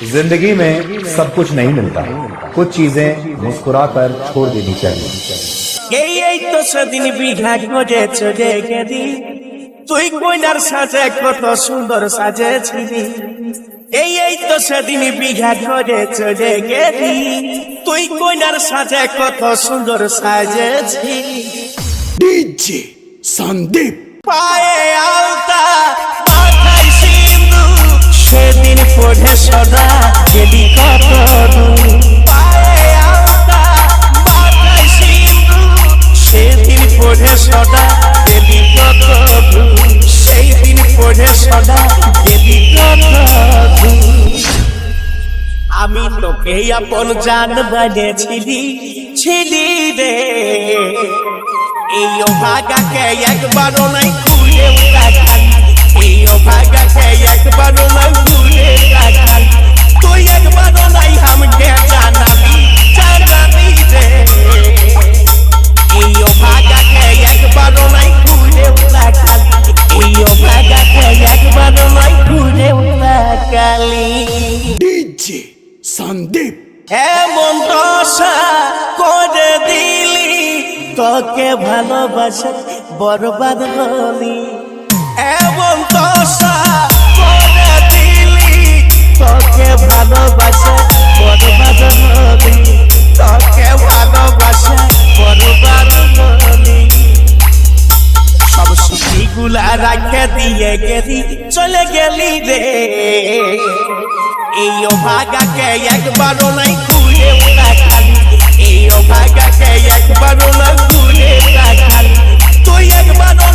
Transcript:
जिंदगी में सब कुछ नहीं मिलता, कुछ चीजें मुस्कुरा कर छोड़ देनी चाहिए। এই তো সেদিন বিঘা করে চলে গেলি, তুই কইনার সাজে কত সুন্দর সাজেছিলি। এই তো সেদিন বিঘা করে চলে গেলি, তুই কইনার সাজে কত সুন্দর সাজেছিলি। ডিজে সন্দীপ পায়ে আলতা মাথায় সিঁদুর, সেদিন পড়ে সদা গেলি কত দূর। পায়ে আলতা মাথায় সিঁদুর, সেদিন পড়ে সদা গেলি কত দূর। সেই দিন পড়ে সদা গেলি কত দূর। আমি তোকে আপন জান বানিয়েছিলি ছিলি রে, এই অভাগাকে একবারও নাই খুলে রাখাল। এই অভাগাকে একবারও নাই খুলে রাখাল। তুই একবারও নাই আমাকে জানাবি রে, এই অভাগাকে একবারও নাই খুলে রাখাল। এই অভাগাকে একবারও নাই খুলে রাখালি। ডিজে সন্দীপ এমন দশা করে দিলি, তোকে ভালোবাসা বরবাদ হলি। এমন দশা করে দিলি, তোকে ভালোবাসা বরবাদ হলি। তোকে ভালোবাসা বরবাদ হলি। সব সুখীগুলা রাখে দিয়ে গেলি, চলে গেলি রে। এই অভাগাকে একবারও নাই খুলে রাখালি। এই অভাগাকে একবারও নাই খুলে রাখালি। তুই একবারও